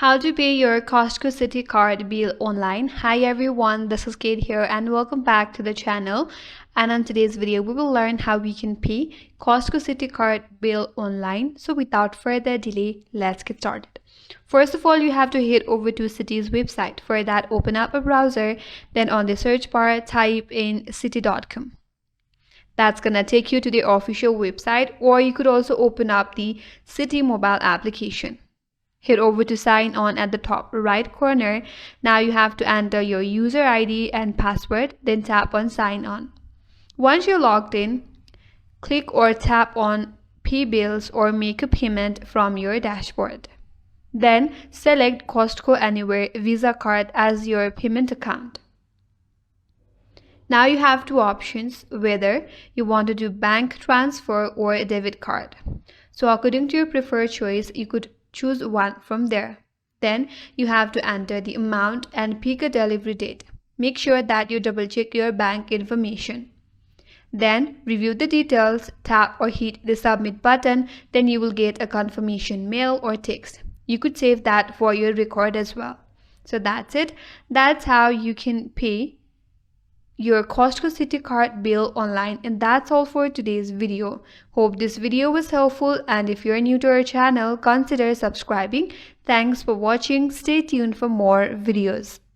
How to pay your Costco City Card bill online. Hi everyone, this is Kate here and welcome back to the channel. And on today's video, we will learn how we can pay Costco City Card bill online. So without further delay, let's get started. First of all, you have to head over to Citi's website. For that, open up a browser, then on the search bar, type in citi.com. That's gonna take you to the official website, or you could also open up the Citi mobile application. Head over to sign on at the top right corner. Now you have to enter your user ID and password, then tap on sign on. Once you're logged in, click or tap on pay bills or make a payment from your dashboard. Then select Costco Anywhere Visa Card as your payment account. Now you have two options, whether you want to do bank transfer or a debit card. So according to your preferred choice, you could choose one from there. Then you have to enter the amount and pick a delivery date. Make sure that you double check your bank information. Then review the details, tap or hit the submit button, then you will get a confirmation mail or text. You could save that for your record as well. So that's it. That's how you can pay your Costco City Card bill online, and that's all for today's video. Hope this video was helpful, and if you're new to our channel, consider subscribing. Thanks for watching. Stay tuned for more videos.